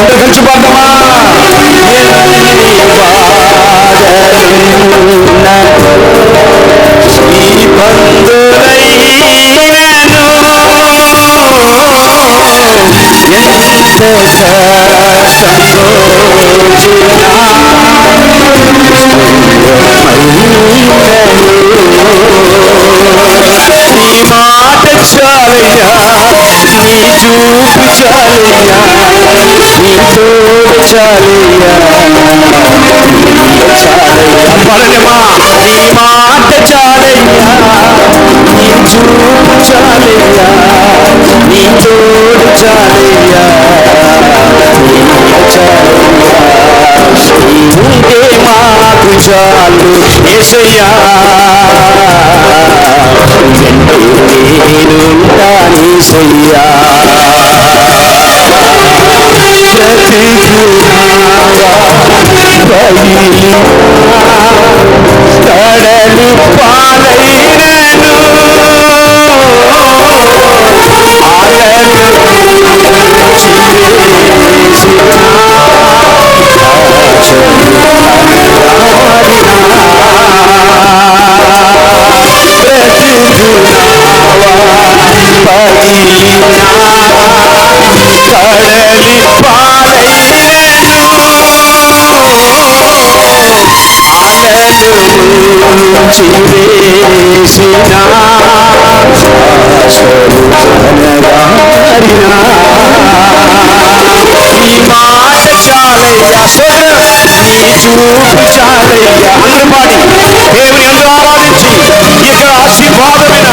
కలిసి పాడదామా? చాలయ్యా నీ చూపు చాలయ్యా నీ తోడు చాలయ్యా పడలేమా నీ మాట చాలయ్యా నీ చూపు చాలయ్యా నీ తోడు చాలయ్యా నీకే మాకు చాలు యేసయ్యా నేనుంటానేసయ్యా కడలి పాలైనను కడలి నీ మాట చాలయ్యా నీ చూపు చాలయ్యా అందరూ పాడి దేవుని అందరూ ఆరాధించి ఇక్కడ ఆశీర్వాదమైన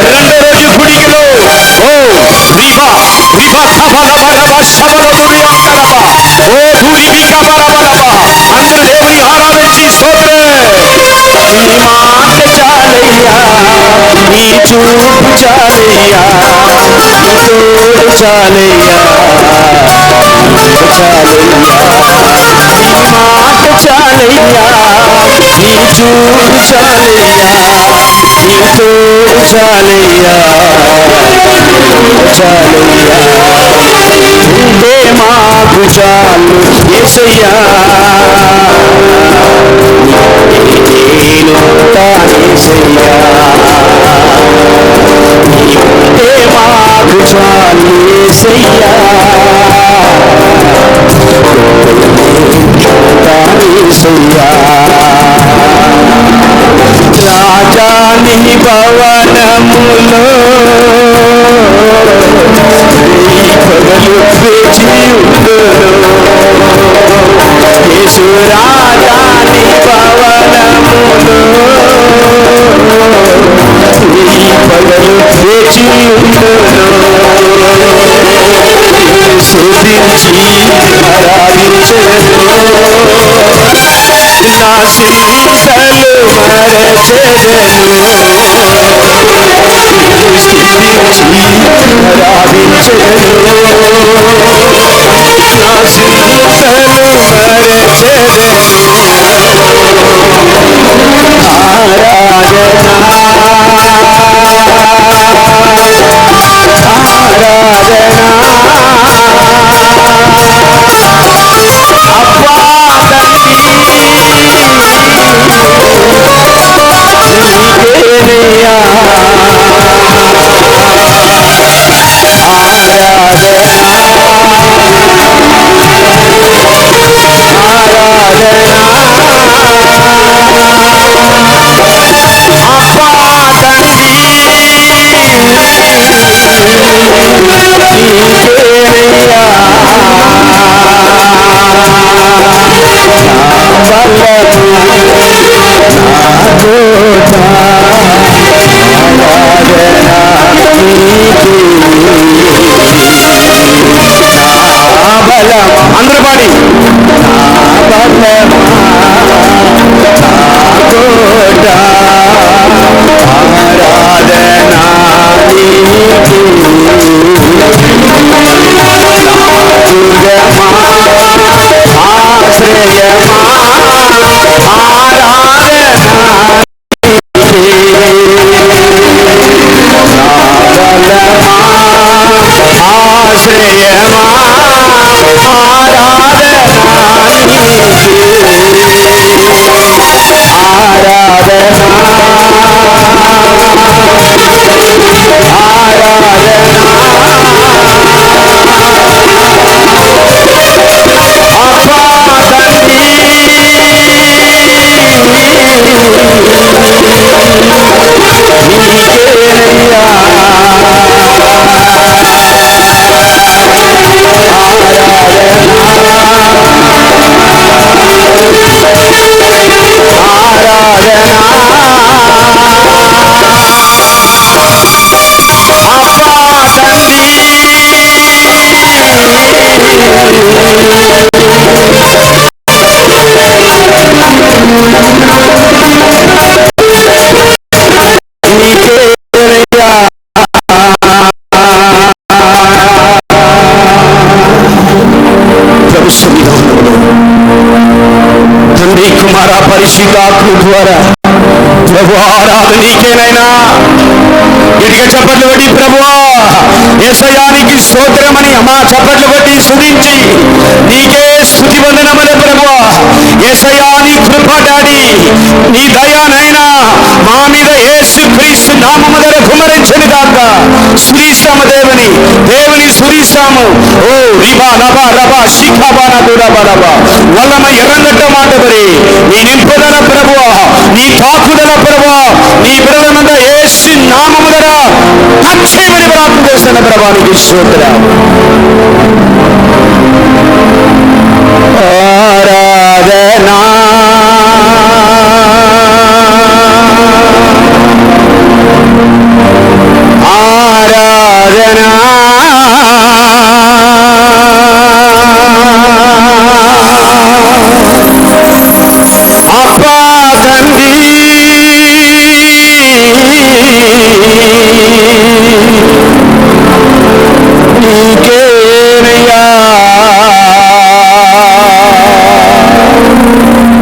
రెండో రోజు గుడికిలో ఓ రీబా రీబా సభలబలబ శబలబురియా ఓ ధూళిబికా బలబలబ అందరూ దేవుని ఆరాధించి నీ మాట చాలయ్యా నీ చూపు చాలయ్యా నీ తోడు చాలయ్యా చాలయ్యా నీ మాట చాలయ్యా నీ చూపు చాలయ్యా నీ తోడు చాలయ్యా చాలయ్యా నువ్వే మాకు చాలు యేసయ్యా నేనుంటానేసయ్యా నీవే మాకు చాలు యేసయ్యా నేనుంటానేసయ్యా రాజాని భవనములో పగలు వేచి ఉండును యేసు రాజాని భవనములో పగలు వేచి ఉండును శోధించి ఆరాధించెదను నా చింతలు మరచెదను స్తుతించి ఆరాధించెదను నా చింతలు మరచెదను ఆరాధన తండ్రి కుమార పరిశుద్ధాత్మ ద్వారా ప్రభు ఆరాధన నీకేనైనా గట్టిగా చప్పట్లు కొట్టి ప్రభువా యేసయ్యానికి స్తోత్రమని అమ్మా చప్పట్లు కొట్టి స్తుతించి నీకే స్తుతి వందనములు ప్రభువా. యేసయ్యా నీ కృప డాడీ, నీ దయానైనా మా మీద యేసు క్రీస్తు నామము ద్వారా కుమరించను గాక. స్తుతిస్తాము దేవుని స్తుతిస్తాము. ఓ రిబా రబా రబా శిఖాబాన దురబా రబా వల్లమ ఎర్రంగట్ట మాటబడి నీ నింపుదల ప్రభువా, నీ తాకుదల ప్రభువా, నీ బిడ్డల మీద యేసు నామము ద్వారా అక్షయమని ప్రార్థన చేస్తున్న ప్రభానికి స్తోత్రం. ఆరాధనా ఆరాధనా అబ్బా తండ్రి నీకేనయ్యా.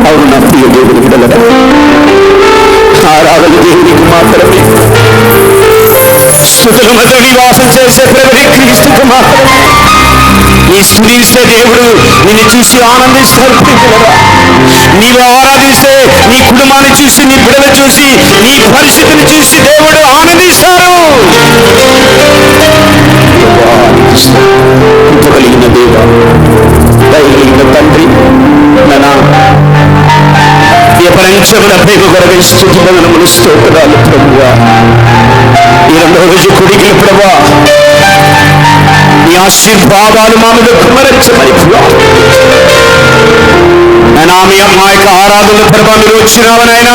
అవును నా ప్రియ దేవుని బిడ్డలారా, ఆరాధన దేవునికి మాత్రమే, స్తుతుల మధ్య నివాసం చేసే ప్రభుని క్రీస్తుకు మాత్రమే. నీ స్తుతిస్తే దేవుడు నిన్ను చూసి ఆనందిస్తాడు. నీవు ఆరాధిస్తే నీ కుటుంబాన్ని చూసి, నీ బిడ్డలు చూసి, నీ పరిస్థితిని చూసి దేవుడు ఆనందిస్తాడు. కృపగలిగిన దేవ, దయగలిగిన తండ్రి, ఎపరంచముల ప్రేమ కొరకై స్తుతి వందనములు స్తోత్రాలు ప్రభువా. ఈ రెండవ రోజు కొడికి ప్రభువా నీ ఆశీర్వాదాలు మా మీద కుమరించమని నా మీ అమ్మ యొక్క ఆరాధన ప్రభా మీరు వచ్చినావనైనా.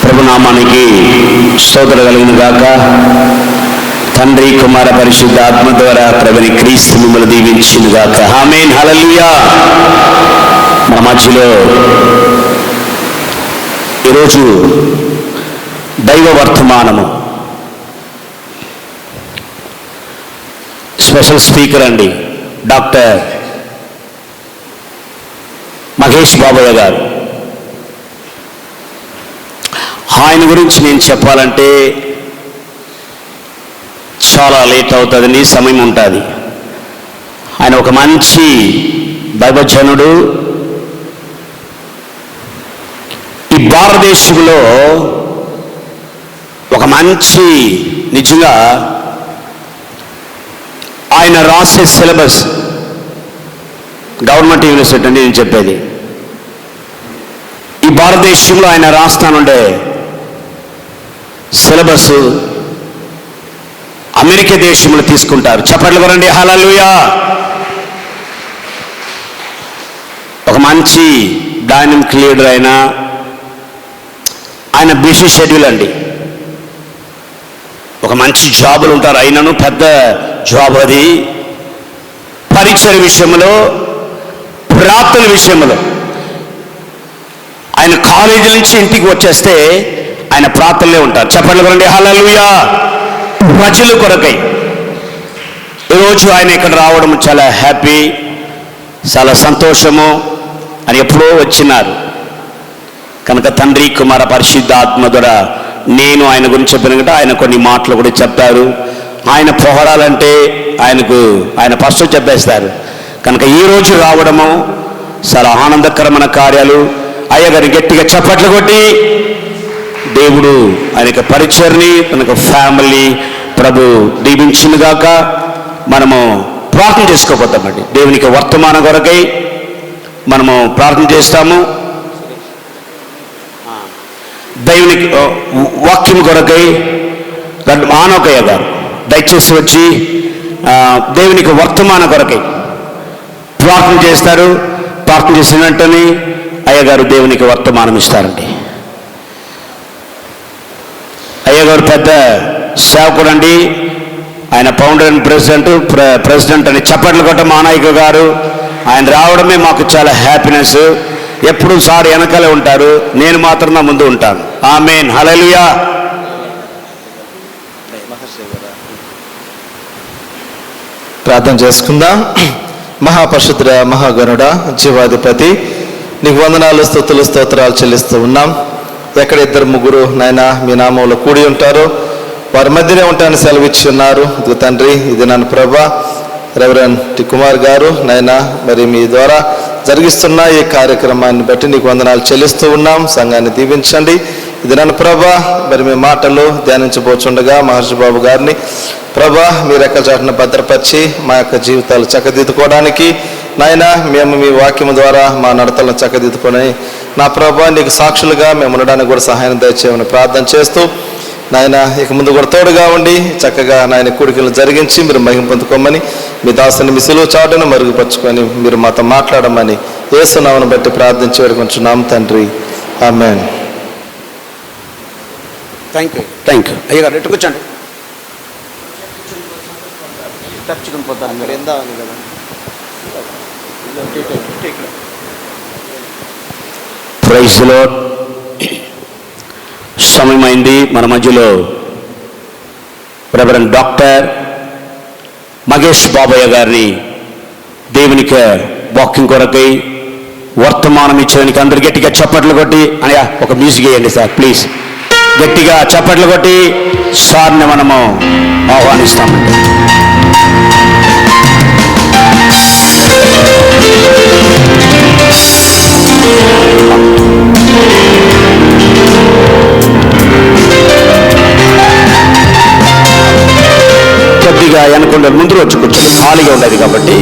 ప్రభునామానికి స్తోత్రం కలుగును గాక. తండ్రి కుమార పరిశుద్ధ ఆత్మ ద్వారా ప్రభుని క్రీస్తు మిమ్మల్ని దీవించును గాక. ఆమేన్, హల్లెలూయా. మన మధ్యలో ఈరోజు దైవ వర్తమానము స్పెషల్ స్పీకర్ అండి, డాక్టర్ మహేష్ బాబయ్య గారు. ఆయన గురించి నేను చెప్పాలంటే చాలా లేట్ అవుతుందండి, సమయం ఉంటుంది. ఆయన ఒక మంచి దైవజనుడు. ఈ భారతదేశంలో ఒక మంచి, నిజంగా ఆయన రాసే సిలబస్, గవర్నమెంట్ యూనివర్సిటీ అండి నేను చెప్పేది, ఈ భారతదేశంలో ఆయన రాస్తానుండే సిలబస్ అమెరికా దేశంలో తీసుకుంటారు. చప్పట్లు కొరండి, హల్లెలూయా. ఒక మంచి డైనమిక్ లీడర్ అయినా, ఆయన బిజీ షెడ్యూల్ అండి. ఒక మంచి జాబులు ఉంటారు, అయినను పెద్ద జాబ్ అది. పరిచయ విషయంలో, ప్రార్థన విషయంలో ఆయన కాలేజీ నుంచి ఇంటికి వచ్చేస్తే ఆయన ప్రార్థనలే ఉంటారు. చప్పట్లు కొరండి, హల్లెలూయా. ప్రజల కొరకై ఈరోజు ఆయన ఇక్కడ రావడం చాలా హ్యాపీ, చాలా సంతోషము అని ఎప్పుడో వచ్చినారు కనుక తండ్రి కుమార పరిశుద్ధ ఆత్మ ద్వారా నేను ఆయన గురించి చెప్పినట్టు ఆయన కొన్ని మాటలు కూడా చెప్పారు. ఆయన పోరాడాలంటే ఆయన ఫస్ట్ చెప్పేస్తారు కనుక ఈరోజు రావడము చాలా ఆనందకరమైన కార్యాలు. అయ్యగారిని గట్టిగా చప్పట్లు కొట్టి దేవుడు ఆయనకు పరిచర్ని, తనకు ఫ్యామిలీ, ప్రభు దీవించునుగాక. మనము ప్రార్థన చేసుకోబోతామండి. దేవునికి వర్తమానం కొరకై మనము ప్రార్థన చేస్తాము. దేవునికి వాక్యం కొరకై ఆనోకయ్య గారు దయచేసి వచ్చి దేవునికి వర్తమానం కొరకై ప్రార్థన చేస్తారు. ప్రార్థన చేసిన వెంటనే అయ్యగారు దేవునికి వర్తమానం ఇస్తారండి. అయ్యగారు పెద్ద సేవకుడు అండి. ఆయన ఫౌండర్ అండ్ ప్రెసిడెంట్ అని చప్పట్లు కొట్ట మానాయక గారు. ఆయన రావడమే మాకు చాలా హ్యాపీనెస్. ఎప్పుడు సార్ వెనకాలే ఉంటారు, నేను మాత్రం నా ముందు ఉంటాను. ఆమేన్, హల్లెలూయా. ప్రార్థన చేసుకుందాం. మహాపరిశుద్ధ మహాగణుడ జీవాధిపతి, నీకు వందనాలు, స్తుతులు, స్తోత్రాలు చెల్లిస్తూ ఉన్నాం. ఎక్కడ ఇద్దరు ముగ్గురు నాయన మీ నామంలో కూడి ఉంటారో వారి మధ్యనే ఉంటానని సెలవిచ్చి ఉన్నారు. ఇది తండ్రి, ఇది నన్ను ప్రభా రెవరెండ్ టి కుమార్ గారు నాయన మరి మీ ద్వారా జరిగిస్తున్న ఈ కార్యక్రమాన్ని బట్టి నీకు వందనాలు చెల్లిస్తూ ఉన్నాం. సంఘాన్ని దీవించండి. ఇది నన్ను ప్రభా మరి మీ మాటలు ధ్యానించబోచుండగా మహర్షి బాబు గారిని ప్రభా మీ రెక్కల చాటున భద్రపరిచి మా యొక్క జీవితాలు చక్కదిద్దుకోవడానికి నాయన మేము మీ వాక్యం ద్వారా మా నడతలను చక్కదిద్దుకొని నా ప్రభా నీకు సాక్షులుగా మేము ఉండడానికి కూడా సహాయం దయచేయమని ప్రార్థన చేస్తూ నాయన ఇక ముందు కూడా తోడుగా ఉండి చక్కగా నాయన కూడికలు జరిగించి మీరు మహిమ పొందుకోమని మీ దాసుని మీ సిలువ చాటును మరుగుపరుచుకొని మీరు మాతో మాట్లాడమని యేసు నామమును బట్టి ప్రార్థించి వేడుకొంచున్నాం తండ్రి. ఆమేన్. థ్యాంక్ యూ అయ్యగారు. ఎటు కూర్చోండి. తప్పించుకుని పోతాను మీరు ఎంత కదా. Praise lord. సమయమైంది. మన మధ్యలో రెవరెండ్ డాక్టర్ మగేష్ బాబయ్య గారిని దేవునికి వాక్యం కొరకై వర్తమానం ఇచ్చేదానికి అందరు గట్టిగా చప్పట్లు కొట్టి అయ్యా ఒక మ్యూజిక్ వేయండి సార్ ప్లీజ్. గట్టిగా చప్పట్లు కొట్టి సార్ని మనము ఆహ్వానిస్తామండి. కొద్దిగా వెనకుండా ముందు వచ్చి కూర్చోండి, ఖాళీగా ఉండదు కాబట్టి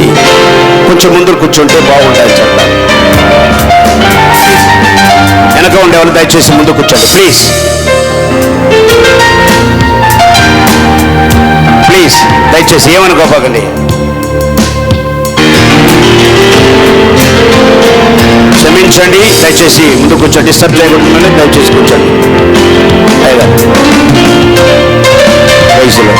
కొంచెం ముందు కూర్చుంటే బాగుంటుంది. చెప్పాలి వెనక ఉండేవాళ్ళు దయచేసి ముందు కూర్చోండి ప్లీజ్. ప్లీజ్ దయచేసి ఏమనుకోకండి. క్షమించండి, దయచేసి ముందు కూర్చోండి. డిస్టర్బ్ చేయకుండా దయచేసి కూర్చోండి. Praise lord.